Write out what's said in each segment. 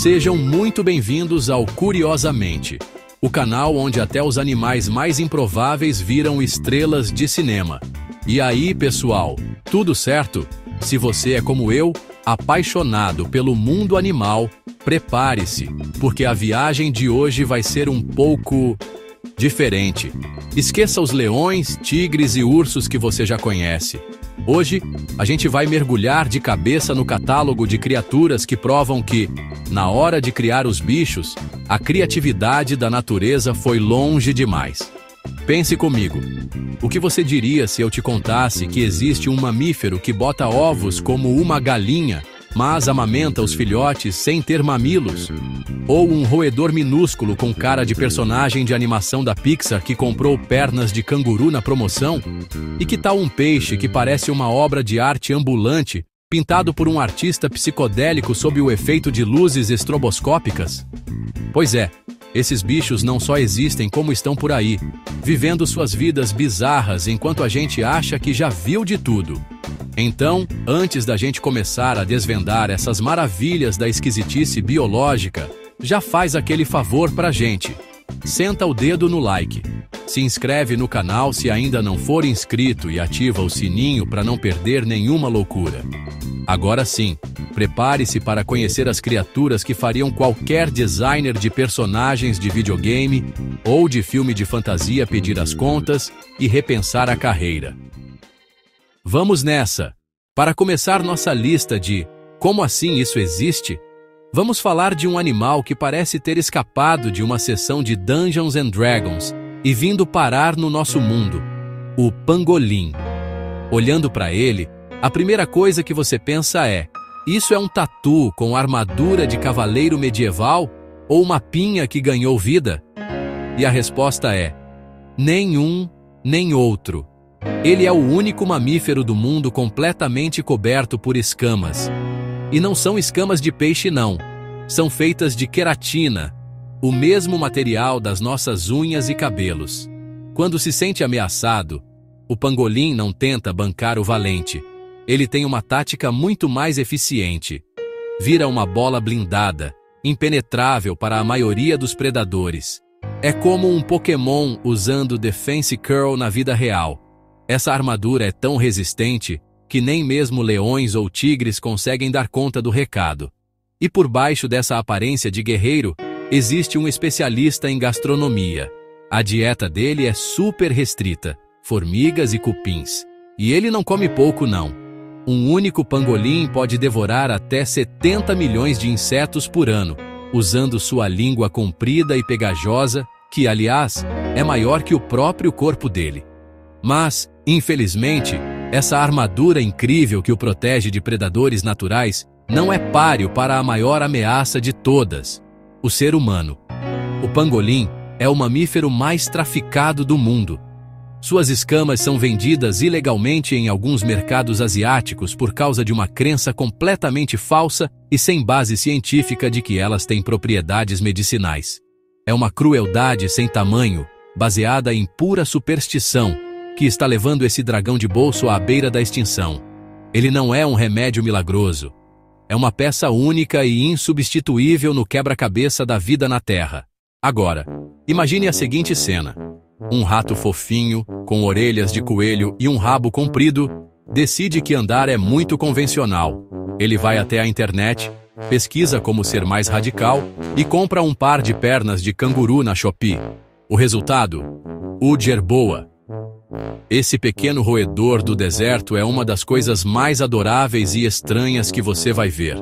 Sejam muito bem-vindos ao Curiosamente, o canal onde até os animais mais improváveis viram estrelas de cinema. E aí, pessoal, tudo certo? Se você é como eu, apaixonado pelo mundo animal, prepare-se, porque a viagem de hoje vai ser um pouco diferente. Esqueça os leões, tigres e ursos que você já conhece. Hoje, a gente vai mergulhar de cabeça no catálogo de criaturas que provam que, na hora de criar os bichos, a criatividade da natureza foi longe demais. Pense comigo. O que você diria se eu te contasse que existe um mamífero que bota ovos como uma galinha, mas amamenta os filhotes sem ter mamilos? Ou um roedor minúsculo com cara de personagem de animação da Pixar que comprou pernas de canguru na promoção? E que tal um peixe que parece uma obra de arte ambulante, pintado por um artista psicodélico sob o efeito de luzes estroboscópicas? Pois é, esses bichos não só existem como estão por aí, vivendo suas vidas bizarras enquanto a gente acha que já viu de tudo. Então, antes da gente começar a desvendar essas maravilhas da esquisitice biológica, já faz aquele favor pra gente. Senta o dedo no like. Se inscreve no canal se ainda não for inscrito e ativa o sininho para não perder nenhuma loucura. Agora sim, prepare-se para conhecer as criaturas que fariam qualquer designer de personagens de videogame ou de filme de fantasia pedir as contas e repensar a carreira. Vamos nessa! Para começar nossa lista de como assim isso existe, vamos falar de um animal que parece ter escapado de uma sessão de Dungeons and Dragons e vindo parar no nosso mundo, o pangolim. Olhando para ele, a primeira coisa que você pensa é: isso é um tatu com armadura de cavaleiro medieval ou uma pinha que ganhou vida? E a resposta é: nenhum, nem outro. Ele é o único mamífero do mundo completamente coberto por escamas. E não são escamas de peixe não, são feitas de queratina, o mesmo material das nossas unhas e cabelos. Quando se sente ameaçado, o pangolim não tenta bancar o valente. Ele tem uma tática muito mais eficiente. Vira uma bola blindada, impenetrável para a maioria dos predadores. É como um Pokémon usando Defense Curl na vida real. Essa armadura é tão resistente que nem mesmo leões ou tigres conseguem dar conta do recado. E por baixo dessa aparência de guerreiro, existe um especialista em gastronomia. A dieta dele é super restrita, formigas e cupins. E ele não come pouco não. Um único pangolim pode devorar até 70 milhões de insetos por ano, usando sua língua comprida e pegajosa, que, aliás, é maior que o próprio corpo dele. Mas, infelizmente, essa armadura incrível que o protege de predadores naturais não é páreo para a maior ameaça de todas, o ser humano. O pangolim é o mamífero mais traficado do mundo. Suas escamas são vendidas ilegalmente em alguns mercados asiáticos por causa de uma crença completamente falsa e sem base científica de que elas têm propriedades medicinais. É uma crueldade sem tamanho, baseada em pura superstição, que está levando esse dragão de bolso à beira da extinção. Ele não é um remédio milagroso. É uma peça única e insubstituível no quebra-cabeça da vida na Terra. Agora, imagine a seguinte cena. Um rato fofinho, com orelhas de coelho e um rabo comprido, decide que andar é muito convencional. Ele vai até a internet, pesquisa como ser mais radical e compra um par de pernas de canguru na Shopee. O resultado? O jerboa. Esse pequeno roedor do deserto é uma das coisas mais adoráveis e estranhas que você vai ver.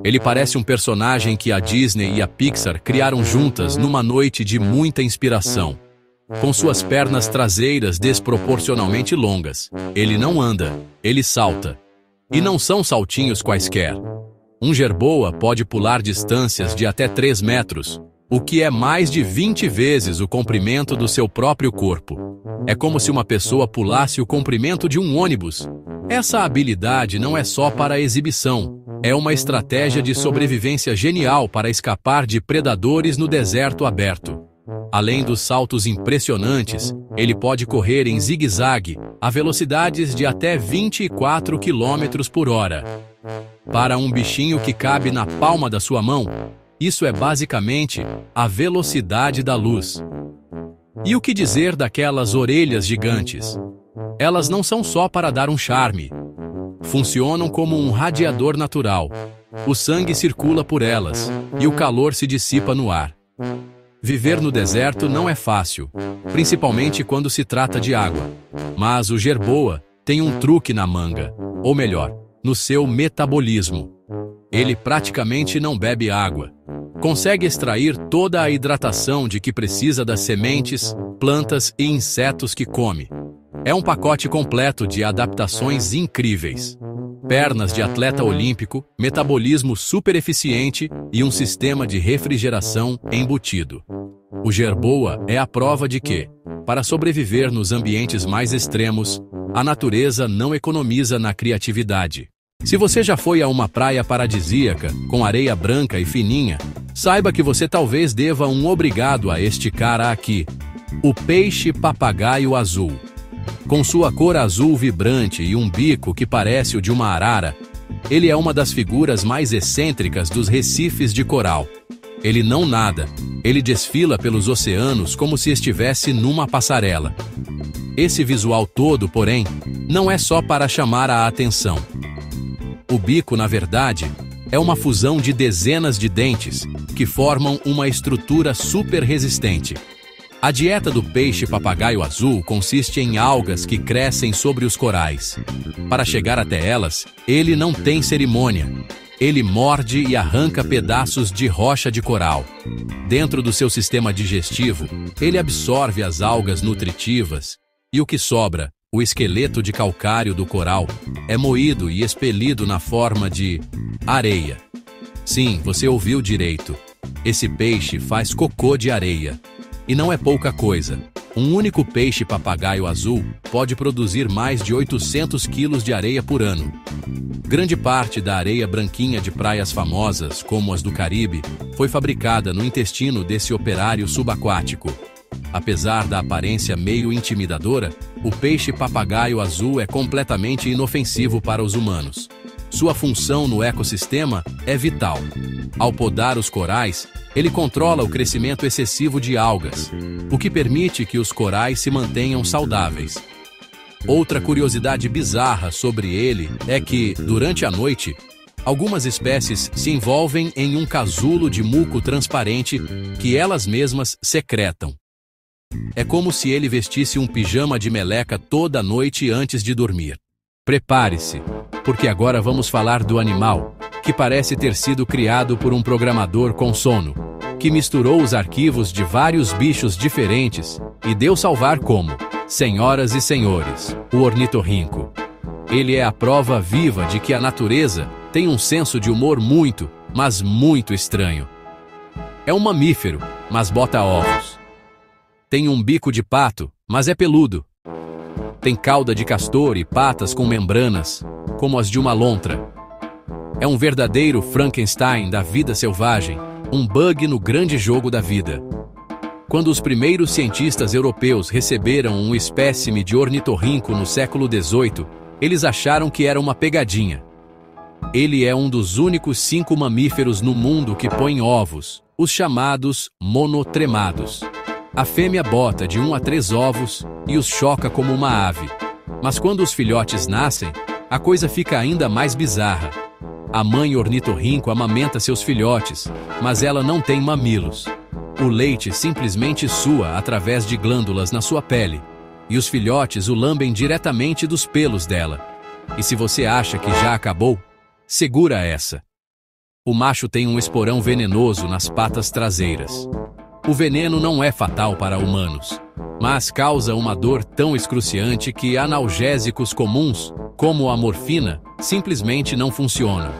Ele parece um personagem que a Disney e a Pixar criaram juntas numa noite de muita inspiração. Com suas pernas traseiras desproporcionalmente longas, ele não anda, ele salta. E não são saltinhos quaisquer. Um jerboa pode pular distâncias de até 3 metros, o que é mais de 20 vezes o comprimento do seu próprio corpo. É como se uma pessoa pulasse o comprimento de um ônibus. Essa habilidade não é só para exibição, é uma estratégia de sobrevivência genial para escapar de predadores no deserto aberto. Além dos saltos impressionantes, ele pode correr em zigue-zague a velocidades de até 24 km por hora. Para um bichinho que cabe na palma da sua mão, Isso é basicamente a velocidade da luz. E o que dizer daquelas orelhas gigantes? Elas não são só para dar um charme. Funcionam como um radiador natural. O sangue circula por elas, e o calor se dissipa no ar. Viver no deserto não é fácil, principalmente quando se trata de água. Mas o jerboa tem um truque na manga, ou melhor, no seu metabolismo. Ele praticamente não bebe água. Consegue extrair toda a hidratação de que precisa das sementes, plantas e insetos que come. É um pacote completo de adaptações incríveis. Pernas de atleta olímpico, metabolismo super eficiente e um sistema de refrigeração embutido. O jerboa é a prova de que, para sobreviver nos ambientes mais extremos, a natureza não economiza na criatividade. Se você já foi a uma praia paradisíaca, com areia branca e fininha, saiba que você talvez deva um obrigado a este cara aqui, o peixe-papagaio azul. Com sua cor azul vibrante e um bico que parece o de uma arara, ele é uma das figuras mais excêntricas dos recifes de coral. Ele não nada, ele desfila pelos oceanos como se estivesse numa passarela. Esse visual todo, porém, não é só para chamar a atenção. O bico, na verdade, é uma fusão de dezenas de dentes que formam uma estrutura super resistente. A dieta do peixe-papagaio azul consiste em algas que crescem sobre os corais. Para chegar até elas, ele não tem cerimônia. Ele morde e arranca pedaços de rocha de coral. Dentro do seu sistema digestivo, ele absorve as algas nutritivas e o que sobra, o esqueleto de calcário do coral, é moído e expelido na forma de areia. Sim, você ouviu direito. Esse peixe faz cocô de areia. E não é pouca coisa. Um único peixe-papagaio azul pode produzir mais de 800 quilos de areia por ano. Grande parte da areia branquinha de praias famosas, como as do Caribe, foi fabricada no intestino desse operário subaquático. Apesar da aparência meio intimidadora, o peixe-papagaio azul é completamente inofensivo para os humanos. Sua função no ecossistema é vital. Ao podar os corais, ele controla o crescimento excessivo de algas, o que permite que os corais se mantenham saudáveis. Outra curiosidade bizarra sobre ele é que, durante a noite, algumas espécies se envolvem em um casulo de muco transparente que elas mesmas secretam. É como se ele vestisse um pijama de meleca toda noite antes de dormir. Prepare-se, porque agora vamos falar do animal, que parece ter sido criado por um programador com sono, que misturou os arquivos de vários bichos diferentes e deu salvar como, senhoras e senhores, o ornitorrinco. Ele é a prova viva de que a natureza tem um senso de humor muito, mas muito estranho. É um mamífero, mas bota ovos. Tem um bico de pato, mas é peludo. Tem cauda de castor e patas com membranas, como as de uma lontra. É um verdadeiro Frankenstein da vida selvagem, um bug no grande jogo da vida. Quando os primeiros cientistas europeus receberam um espécime de ornitorrinco no século XVIII, eles acharam que era uma pegadinha. Ele é um dos únicos 5 mamíferos no mundo que põem ovos, os chamados monotremados. A fêmea bota de 1 a 3 ovos e os choca como uma ave. Mas quando os filhotes nascem, a coisa fica ainda mais bizarra. A mãe ornitorrinco amamenta seus filhotes, mas ela não tem mamilos. O leite simplesmente sua através de glândulas na sua pele, e os filhotes o lambem diretamente dos pelos dela. E se você acha que já acabou, segura essa. O macho tem um esporão venenoso nas patas traseiras. O veneno não é fatal para humanos, mas causa uma dor tão excruciante que analgésicos comuns, como a morfina, simplesmente não funcionam.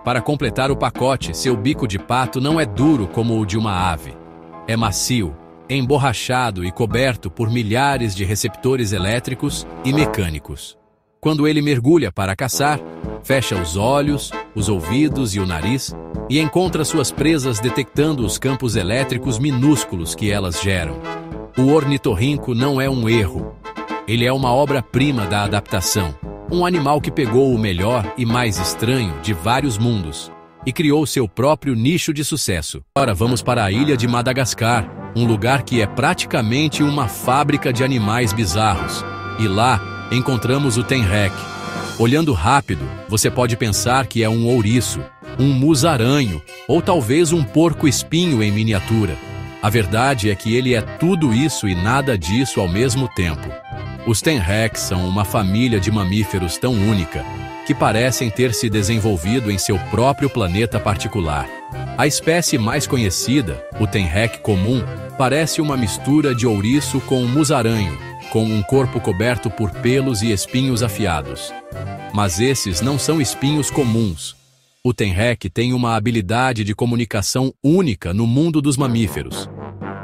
Para completar o pacote, seu bico de pato não é duro como o de uma ave. É macio, emborrachado e coberto por milhares de receptores elétricos e mecânicos. Quando ele mergulha para caçar, fecha os olhos, os ouvidos e o nariz e encontra suas presas detectando os campos elétricos minúsculos que elas geram. O ornitorrinco não é um erro. Ele é uma obra-prima da adaptação. Um animal que pegou o melhor e mais estranho de vários mundos e criou seu próprio nicho de sucesso. Agora vamos para a ilha de Madagascar, um lugar que é praticamente uma fábrica de animais bizarros. E lá encontramos o tenrec. Olhando rápido, você pode pensar que é um ouriço, um musaranho ou talvez um porco-espinho em miniatura. A verdade é que ele é tudo isso e nada disso ao mesmo tempo. Os tenrecs são uma família de mamíferos tão única que parecem ter se desenvolvido em seu próprio planeta particular. A espécie mais conhecida, o tenrec comum, parece uma mistura de ouriço com um musaranho, com um corpo coberto por pelos e espinhos afiados. Mas esses não são espinhos comuns. O tenrec tem uma habilidade de comunicação única no mundo dos mamíferos.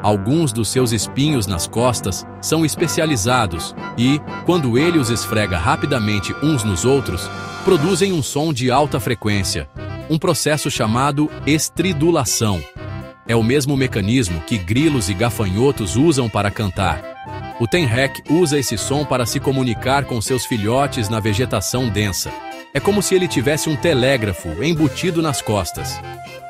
Alguns dos seus espinhos nas costas são especializados e, quando ele os esfrega rapidamente uns nos outros, produzem um som de alta frequência, um processo chamado estridulação. É o mesmo mecanismo que grilos e gafanhotos usam para cantar. O tenrec usa esse som para se comunicar com seus filhotes na vegetação densa. É como se ele tivesse um telégrafo embutido nas costas.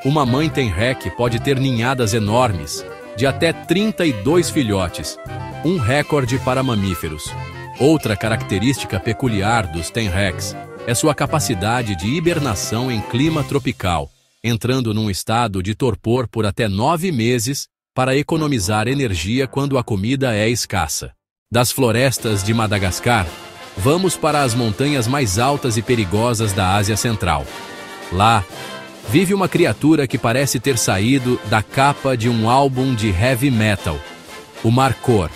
Uma mãe tenrec pode ter ninhadas enormes, de até 32 filhotes, um recorde para mamíferos. Outra característica peculiar dos tenrecs é sua capacidade de hibernação em clima tropical, entrando num estado de torpor por até 9 meses para economizar energia quando a comida é escassa. Das florestas de Madagascar, vamos para as montanhas mais altas e perigosas da Ásia Central. Lá, vive uma criatura que parece ter saído da capa de um álbum de heavy metal, o Markhor.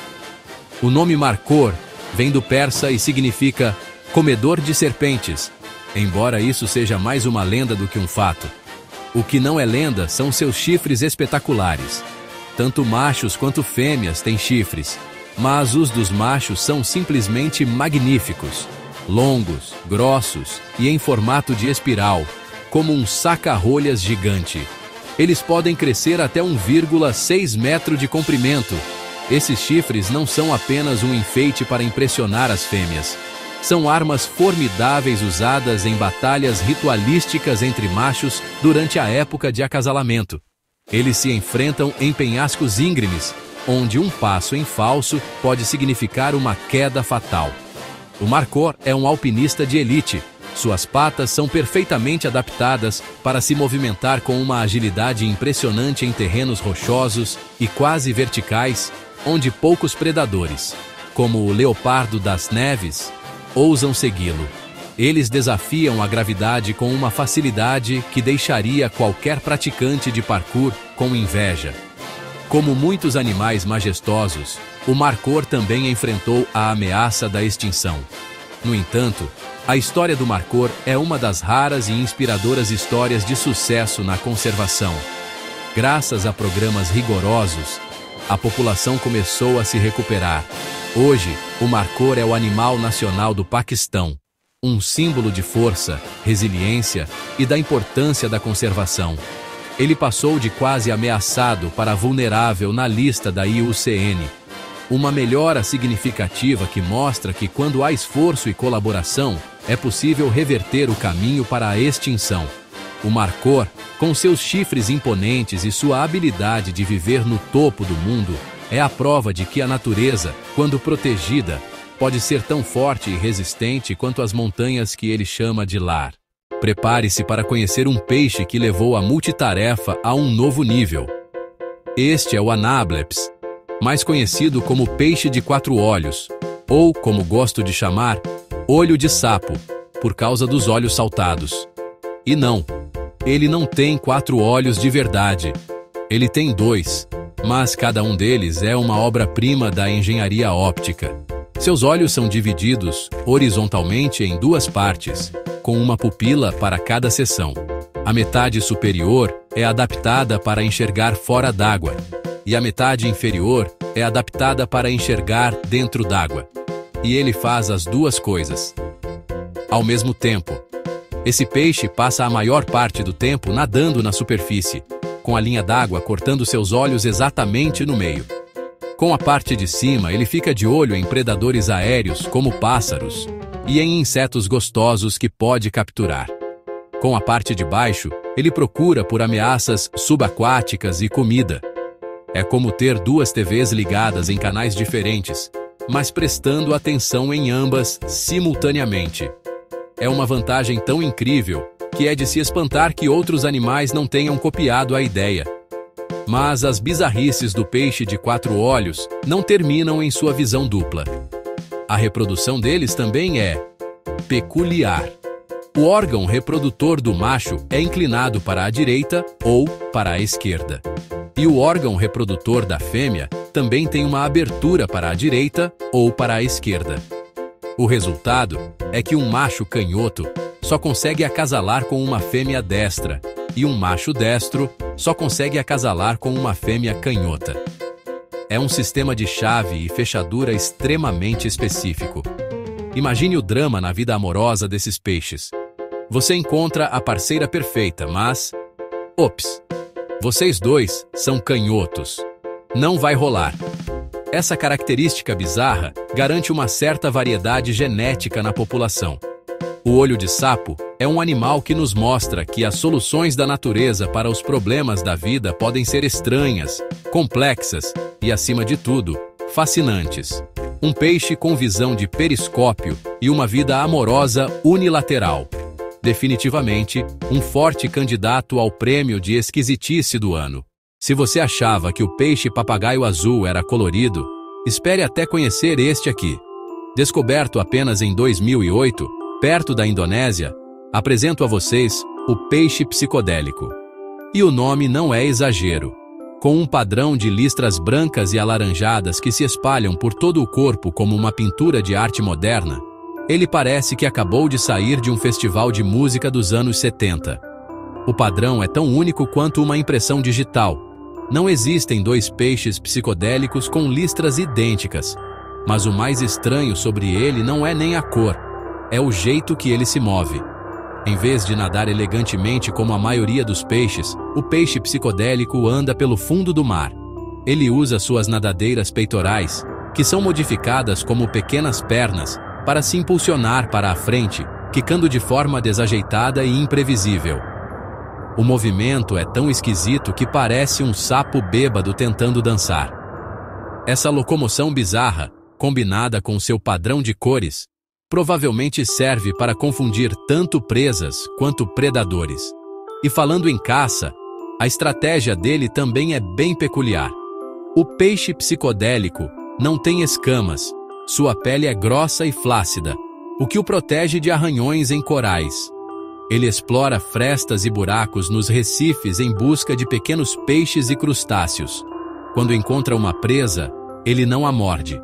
O nome Markhor vem do persa e significa comedor de serpentes, embora isso seja mais uma lenda do que um fato. O que não é lenda são seus chifres espetaculares. Tanto machos quanto fêmeas têm chifres, mas os dos machos são simplesmente magníficos, longos, grossos e em formato de espiral, como um saca-rolhas gigante. Eles podem crescer até 1,6 metro de comprimento. Esses chifres não são apenas um enfeite para impressionar as fêmeas. São armas formidáveis usadas em batalhas ritualísticas entre machos durante a época de acasalamento. Eles se enfrentam em penhascos íngremes, onde um passo em falso pode significar uma queda fatal. O Markhor é um alpinista de elite. Suas patas são perfeitamente adaptadas para se movimentar com uma agilidade impressionante em terrenos rochosos e quase verticais, onde poucos predadores, como o leopardo das neves, ousam segui-lo. Eles desafiam a gravidade com uma facilidade que deixaria qualquer praticante de parkour com inveja. Como muitos animais majestosos, o Markhor também enfrentou a ameaça da extinção. No entanto, a história do Markhor é uma das raras e inspiradoras histórias de sucesso na conservação. Graças a programas rigorosos, a população começou a se recuperar. Hoje, o Markhor é o animal nacional do Paquistão, um símbolo de força, resiliência e da importância da conservação. Ele passou de quase ameaçado para vulnerável na lista da IUCN. Uma melhora significativa que mostra que quando há esforço e colaboração, é possível reverter o caminho para a extinção. O Markhor, com seus chifres imponentes e sua habilidade de viver no topo do mundo, é a prova de que a natureza, quando protegida, pode ser tão forte e resistente quanto as montanhas que ele chama de lar. Prepare-se para conhecer um peixe que levou a multitarefa a um novo nível. Este é o Anableps, mais conhecido como peixe de 4 olhos, ou, como gosto de chamar, olho de sapo, por causa dos olhos saltados. E não, ele não tem 4 olhos de verdade. Ele tem 2, mas cada um deles é uma obra-prima da engenharia óptica. Seus olhos são divididos horizontalmente em 2 partes, com uma pupila para cada seção. A metade superior é adaptada para enxergar fora d'água, e a metade inferior é adaptada para enxergar dentro d'água. E ele faz as 2 coisas ao mesmo tempo. Esse peixe passa a maior parte do tempo nadando na superfície, com a linha d'água cortando seus olhos exatamente no meio. Com a parte de cima, ele fica de olho em predadores aéreos, como pássaros, e em insetos gostosos que pode capturar. Com a parte de baixo, Ele procura por ameaças subaquáticas e comida. É como ter duas TVs ligadas em canais diferentes, mas prestando atenção em ambas simultaneamente. É uma vantagem tão incrível que é de se espantar que outros animais não tenham copiado a ideia. Mas as bizarrices do peixe de 4 olhos não terminam em sua visão dupla. A reprodução deles também é peculiar. O órgão reprodutor do macho é inclinado para a direita ou para a esquerda. E o órgão reprodutor da fêmea também tem uma abertura para a direita ou para a esquerda. O resultado é que um macho canhoto só consegue acasalar com uma fêmea destra, e um macho destro só consegue acasalar com uma fêmea canhota. É um sistema de chave e fechadura extremamente específico. Imagine o drama na vida amorosa desses peixes. Você encontra a parceira perfeita, mas... Ops! Vocês dois são canhotos. Não vai rolar. Essa característica bizarra garante uma certa variedade genética na população. O olho de sapo é um animal que nos mostra que as soluções da natureza para os problemas da vida podem ser estranhas, complexas e, acima de tudo, fascinantes. Um peixe com visão de periscópio e uma vida amorosa unilateral. Definitivamente, um forte candidato ao prêmio de esquisitice do ano. Se você achava que o peixe papagaio azul era colorido, espere até conhecer este aqui. Descoberto apenas em 2008, perto da Indonésia, apresento a vocês o peixe psicodélico. E o nome não é exagero. Com um padrão de listras brancas e alaranjadas que se espalham por todo o corpo como uma pintura de arte moderna, ele parece que acabou de sair de um festival de música dos anos 70. O padrão é tão único quanto uma impressão digital. Não existem dois peixes psicodélicos com listras idênticas, mas o mais estranho sobre ele não é nem a cor, é o jeito que ele se move. Em vez de nadar elegantemente como a maioria dos peixes, o peixe psicodélico anda pelo fundo do mar. Ele usa suas nadadeiras peitorais, que são modificadas como pequenas pernas, para se impulsionar para a frente, quicando de forma desajeitada e imprevisível. O movimento é tão esquisito que parece um sapo bêbado tentando dançar. Essa locomoção bizarra, combinada com seu padrão de cores, provavelmente serve para confundir tanto presas quanto predadores. E falando em caça, a estratégia dele também é bem peculiar. O peixe psicodélico não tem escamas, sua pele é grossa e flácida, o que o protege de arranhões em corais. Ele explora frestas e buracos nos recifes em busca de pequenos peixes e crustáceos. Quando encontra uma presa, ele não a morde.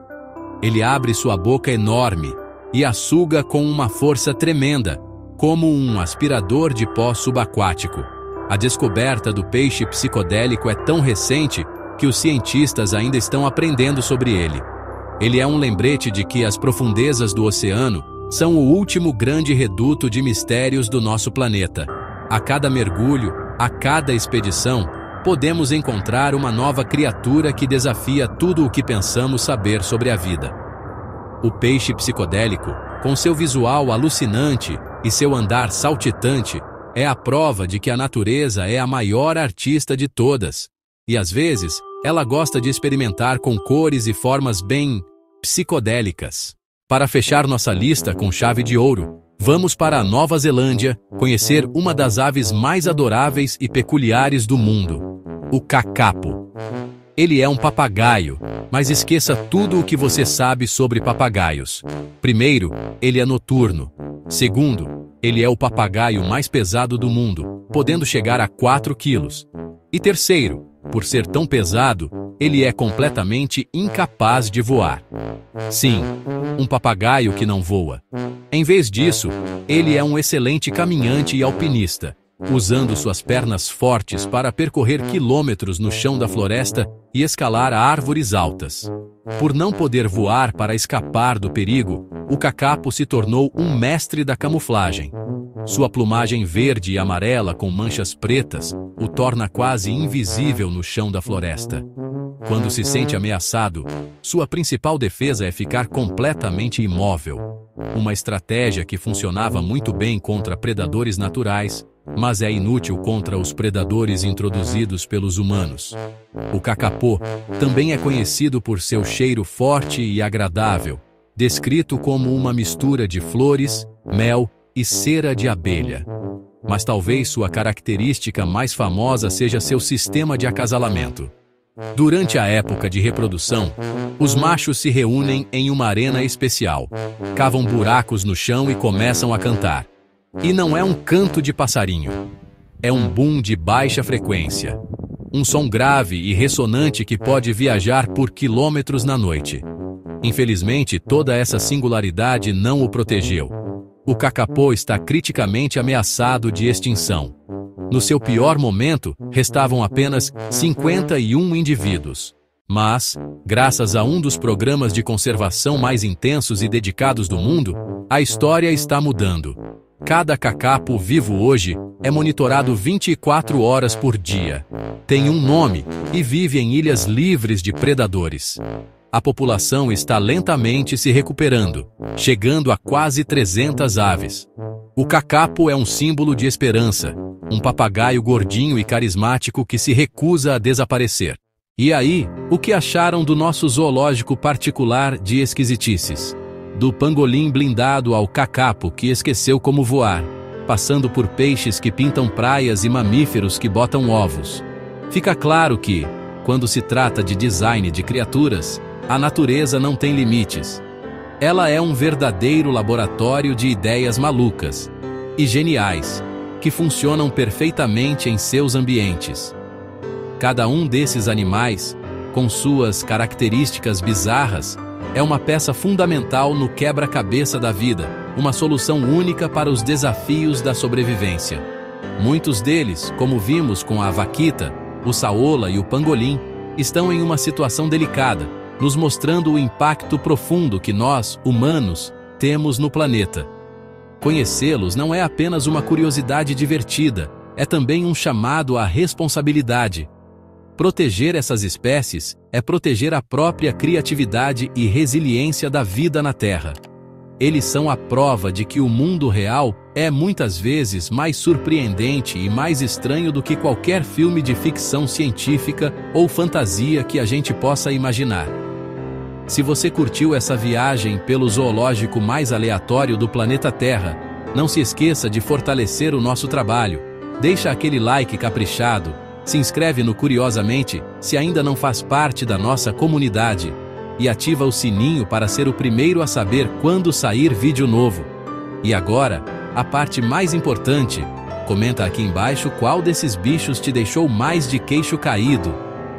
Ele abre sua boca enorme e a suga com uma força tremenda, como um aspirador de pó subaquático. A descoberta do peixe psicodélico é tão recente que os cientistas ainda estão aprendendo sobre ele. Ele é um lembrete de que as profundezas do oceano são o último grande reduto de mistérios do nosso planeta. A cada mergulho, a cada expedição, podemos encontrar uma nova criatura que desafia tudo o que pensamos saber sobre a vida. O peixe psicodélico, com seu visual alucinante e seu andar saltitante, é a prova de que a natureza é a maior artista de todas. E às vezes, ela gosta de experimentar com cores e formas bem psicodélicas. Para fechar nossa lista com chave de ouro, vamos para a Nova Zelândia conhecer uma das aves mais adoráveis e peculiares do mundo, o kakapo. Ele é um papagaio, mas esqueça tudo o que você sabe sobre papagaios. Primeiro, ele é noturno. Segundo, ele é o papagaio mais pesado do mundo, podendo chegar a 4 quilos. E terceiro, por ser tão pesado, ele é completamente incapaz de voar. Sim, um papagaio que não voa. Em vez disso, ele é um excelente caminhante e alpinista, usando suas pernas fortes para percorrer quilômetros no chão da floresta e escalar árvores altas. Por não poder voar para escapar do perigo, o kakapo se tornou um mestre da camuflagem. Sua plumagem verde e amarela com manchas pretas o torna quase invisível no chão da floresta. Quando se sente ameaçado, sua principal defesa é ficar completamente imóvel. Uma estratégia que funcionava muito bem contra predadores naturais, mas é inútil contra os predadores introduzidos pelos humanos. O cacapô também é conhecido por seu cheiro forte e agradável, descrito como uma mistura de flores, mel e cera de abelha. Mas talvez sua característica mais famosa seja seu sistema de acasalamento. Durante a época de reprodução, os machos se reúnem em uma arena especial, cavam buracos no chão e começam a cantar. E não é um canto de passarinho. É um boom de baixa frequência. Um som grave e ressonante que pode viajar por quilômetros na noite. Infelizmente, toda essa singularidade não o protegeu. O cacapô está criticamente ameaçado de extinção. No seu pior momento, restavam apenas 51 indivíduos. Mas, graças a um dos programas de conservação mais intensos e dedicados do mundo, a história está mudando. Cada cacapo vivo hoje é monitorado 24 horas por dia. Tem um nome e vive em ilhas livres de predadores. A população está lentamente se recuperando, chegando a quase 300 aves. O cacapo é um símbolo de esperança, um papagaio gordinho e carismático que se recusa a desaparecer. E aí, o que acharam do nosso zoológico particular de esquisitices? Do pangolim blindado ao cacapo que esqueceu como voar, passando por peixes que pintam praias e mamíferos que botam ovos. Fica claro que, quando se trata de design de criaturas, a natureza não tem limites. Ela é um verdadeiro laboratório de ideias malucas e geniais, que funcionam perfeitamente em seus ambientes. Cada um desses animais, com suas características bizarras, é uma peça fundamental no quebra-cabeça da vida, uma solução única para os desafios da sobrevivência. Muitos deles, como vimos com a vaquita, o saola e o pangolim, estão em uma situação delicada, nos mostrando o impacto profundo que nós, humanos, temos no planeta. Conhecê-los não é apenas uma curiosidade divertida, é também um chamado à responsabilidade. Proteger essas espécies é proteger a própria criatividade e resiliência da vida na Terra. Eles são a prova de que o mundo real é muitas vezes mais surpreendente e mais estranho do que qualquer filme de ficção científica ou fantasia que a gente possa imaginar. Se você curtiu essa viagem pelo zoológico mais aleatório do planeta Terra, não se esqueça de fortalecer o nosso trabalho. Deixa aquele like caprichado, se inscreve no Curiosamente se ainda não faz parte da nossa comunidade e ativa o sininho para ser o primeiro a saber quando sair vídeo novo. E agora, a parte mais importante, comenta aqui embaixo qual desses bichos te deixou mais de queixo caído.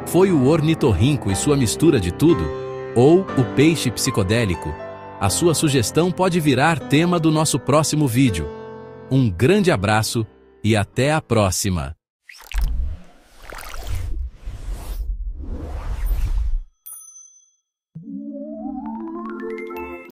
Foi o ornitorrinco e sua mistura de tudo? Ou o peixe psicodélico? A sua sugestão pode virar tema do nosso próximo vídeo. Um grande abraço e até a próxima!